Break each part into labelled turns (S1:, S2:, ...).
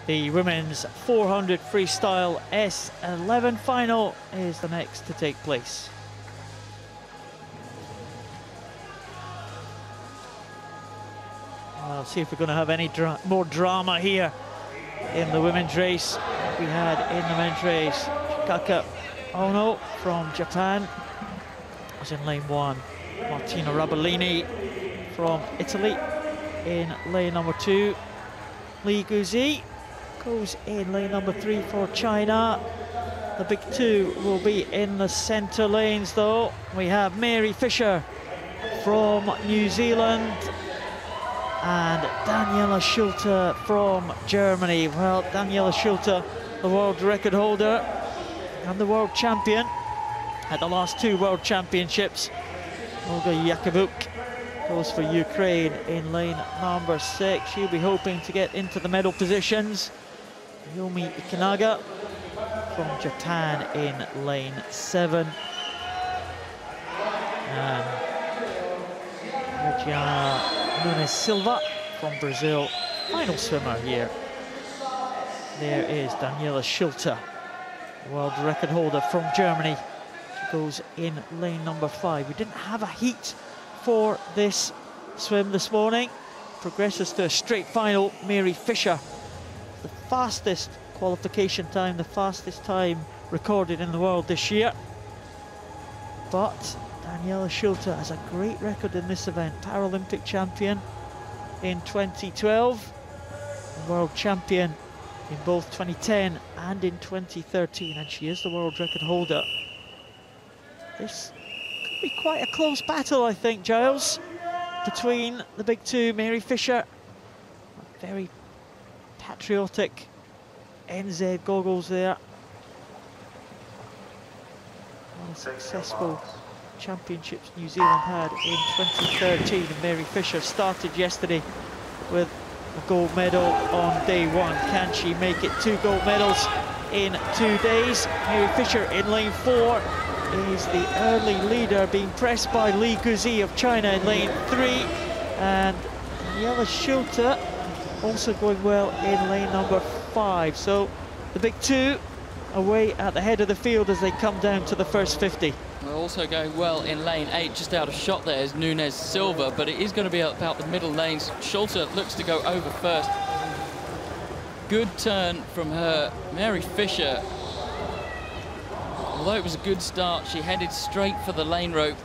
S1: The women's 400 freestyle S11 final is the next to take place. I'll see if we're going to have any more drama here in the women's race we had in the men's race. Chikako ONO from Japan was in lane 1. Martina RABBOLINI from Italy in lane number 2. Guizhi goes in lane number 3 for China. The big two will be in the centre lanes though. We have Mary Fisher from New Zealand and Daniela SCHULTE from Germany. Well, Daniela SCHULTE, the world record holder and the world champion at the last 2 world championships. Olga IAKIBIUK goes for Ukraine in lane number 6. She'll be hoping to get into the medal positions. Naomi IKINAGA from Japan in lane 7. And Regiane NUNES SILVA from Brazil, final swimmer here. There is Daniela SCHULTE, world record holder from Germany. She goes in lane number 5. We didn't have a heat for this swim this morning. Progresses to a straight final. Mary Fisher, the fastest qualification time, the fastest time recorded in the world this year. But Daniela SCHULTE has a great record in this event. Paralympic champion in 2012, world champion in both 2010 and in 2013, and she is the world record holder. This could be quite a close battle, I think, Giles, between the big two. Mary Fisher, very patriotic NZ goggles there. Well, successful championships New Zealand had in 2013, and Mary Fisher started yesterday with a gold medal on day 1. Can she make it 2 gold medals in 2 days? Mary Fisher in lane 4 is the early leader, being pressed by Guizhi of China in lane 3, and Daniela SCHULTE also going well in lane number 5. So the big two away at the head of the field as they come down to the first 50.
S2: We're also going well in lane 8, just out of shot there is NUNES SILVA, but it is going to be about the middle lanes. SCHULTE looks to go over first. Good turn from her. Mary Fisher, although it was a good start, she headed straight for the lane rope.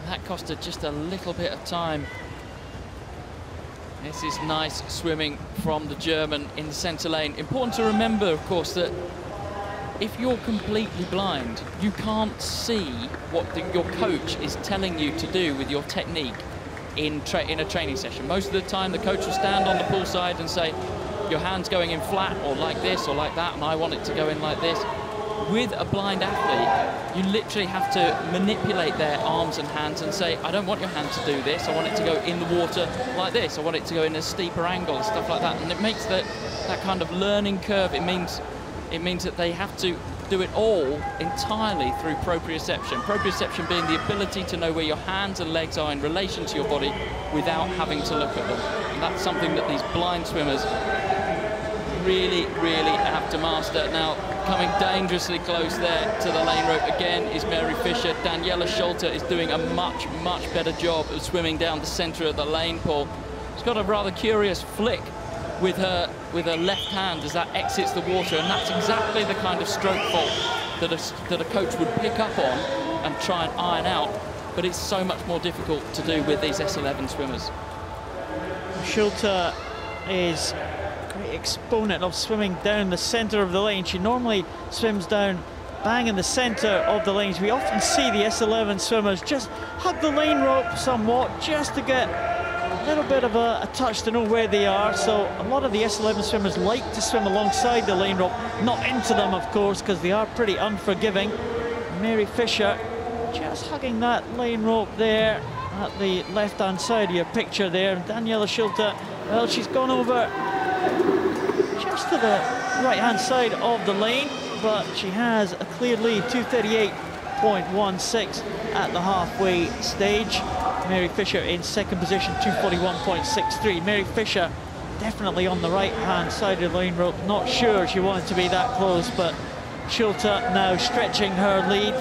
S2: That cost her just a little bit of time. This is nice swimming from the German in the centre lane. Important to remember, of course, that if you're completely blind, you can't see what your coach is telling you to do with your technique in a training session. Most of the time, the coach will stand on the pool side and say, your hand's going in flat, or like this, or like that, and I want it to go in like this. With a blind athlete, you literally have to manipulate their arms and hands and say, I don't want your hand to do this, I want it to go in the water like this, I want it to go in a steeper angle, and stuff like that. And it makes that kind of learning curve. It means that they have to do it all entirely through proprioception. Proprioception being the ability to know where your hands and legs are in relation to your body without having to look at them. And that's something that these blind swimmers really, really have to master. Now, coming dangerously close there to the lane rope again is Mary Fisher. Daniela SCHULTE is doing a much, much better job of swimming down the centre of the lane pool. She's got a rather curious flick with her left hand as that exits the water, and that's exactly the kind of stroke fault that a coach would pick up on and try and iron out, but it's so much more difficult to do with these S11 swimmers.
S1: SCHULTE is a great exponent of swimming down the centre of the lane. She normally swims down bang in the centre of the lanes. We often see the S11 swimmers just hug the lane rope somewhat just to get a little bit of a touch to know where they are. So a lot of the S11 swimmers like to swim alongside the lane rope, not into them, of course, because they are pretty unforgiving. Mary Fisher just hugging that lane rope there at the left-hand side of your picture there. And Daniela SCHULTE, well, she's gone over just to the right-hand side of the lane, but she has a clear lead, 238.16 at the halfway stage. Mary Fisher in second position, 241.63. Mary Fisher definitely on the right-hand side of the lane rope. Not sure she wanted to be that close, but SCHULTE now stretching her lead.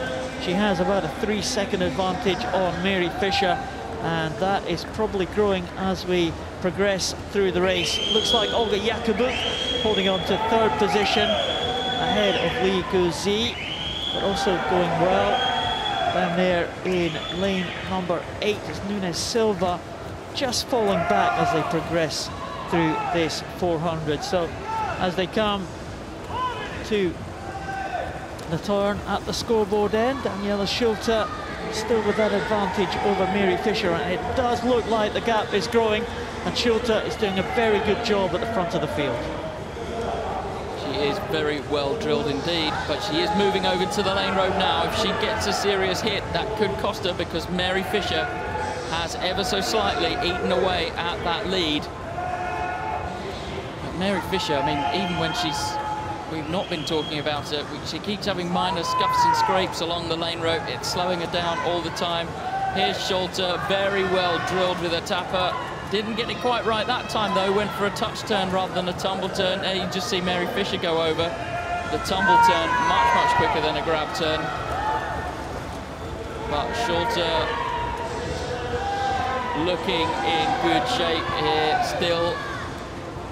S1: She has about a 3-second advantage on Mary Fisher, and that is probably growing as we progress through the race. Looks like Olga IKIBIUK holding on to 3rd position ahead of Guizhi, but also going well. Down there in lane number 8 is NUNES SILVA, just falling back as they progress through this 400. So as they come to the turn at the scoreboard end, Daniela SCHULTE still with that advantage over Mary Fisher, and it does look like the gap is growing, and SCHULTE is doing a very good job at the front of the field.
S2: She is very well drilled indeed, but she is moving over to the lane rope now. If she gets a serious hit, that could cost her, because Mary Fisher has ever so slightly eaten away at that lead. But Mary Fisher, I mean, even when we've not been talking about it, she keeps having minor scuffs and scrapes along the lane rope. It's slowing her down all the time. Here's SCHULTE, very well drilled with a tapper. Didn't get it quite right that time though, went for a touch turn rather than a tumble turn. There you just see Mary Fisher go over. The tumble turn much quicker than a grab turn. But SCHULTE looking in good shape here, still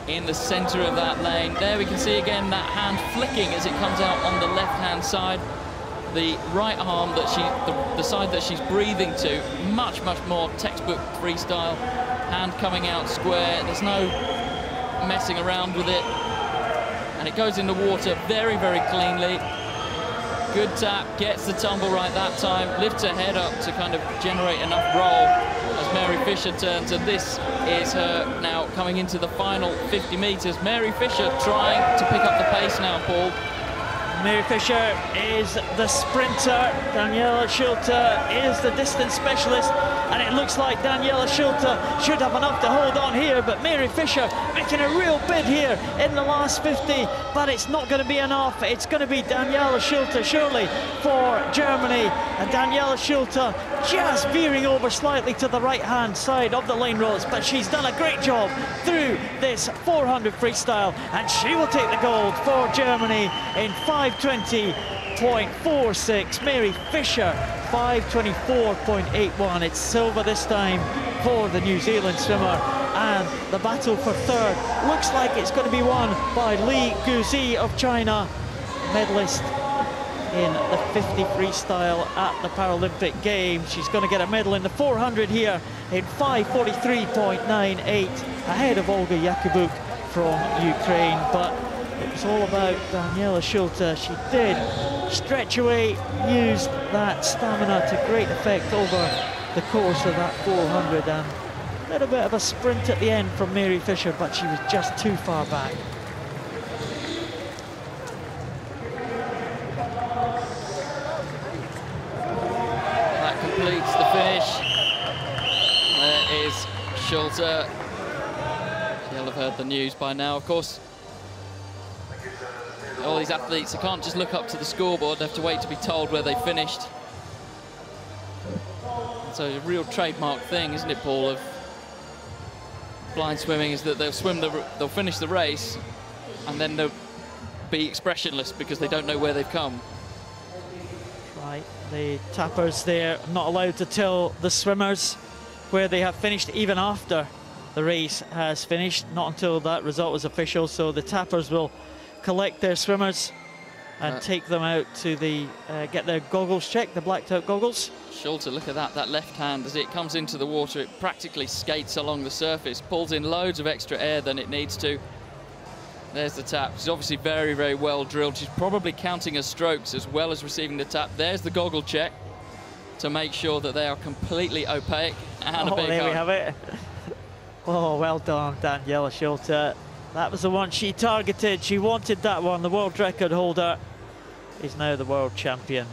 S2: in the centre of that lane. There we can see again that hand flicking as it comes out on the left-hand side. The right arm that the side that she's breathing to, much more textbook freestyle. Hand coming out square, there's no messing around with it. And it goes in the water very cleanly. Good tap, gets the tumble right that time, lifts her head up to kind of generate enough roll as Mary Fisher turns, and this is her now coming into the final 50 metres. Mary Fisher trying to pick up the pace now, Paul.
S1: Mary Fisher is the sprinter, Daniela SCHULTE is the distance specialist, and it looks like Daniela SCHULTE should have enough to hold on here, but Mary Fisher making a real bid here in the last 50, but it's not going to be enough. It's going to be Daniela SCHULTE surely for Germany, and Daniela SCHULTE just veering over slightly to the right-hand side of the lane ropes, but she's done a great job through this 400 freestyle, and she will take the gold for Germany in 5:20.46. Mary Fisher 5:24.81. It's silver this time for the New Zealand swimmer, and the battle for 3rd looks like it's going to be won by Guizhi of China, medalist in the 50 freestyle at the Paralympic Games. She's going to get a medal in the 400 here in 5:43.98, ahead of Olga IKIBIUK from Ukraine. But it was all about Daniela SCHULTE. She did stretch away, used that stamina to great effect over the course of that 400, and a little bit of a sprint at the end from Mary Fisher, but she was just too far back.
S2: That completes the finish. There is SCHULTE. She'll have heard the news by now, of course. All these athletes, they can't just look up to the scoreboard, they have to wait to be told where they finished. So a real trademark thing, isn't it, Paul, of blind swimming, is that they'll finish the race and then they'll be expressionless because they don't know where they've come.
S1: Right, the tappers there not allowed to tell the swimmers where they have finished even after the race has finished, not until that result was official. So the tappers will collect their swimmers and take them out to the get their goggles checked, the blacked out goggles.
S2: SCHULTE, look at that left hand as it comes into the water, it practically skates along the surface, pulls in loads of extra air than it needs to. There's the tap. She's obviously very well drilled. She's probably counting her strokes as well as receiving the tap. There's the goggle check to make sure that they are completely opaque. And a big
S1: there
S2: hug.
S1: we have it. Oh, well done, Daniela SCHULTE. That was the one she targeted. She wanted that one. The world record holder is now the world champion.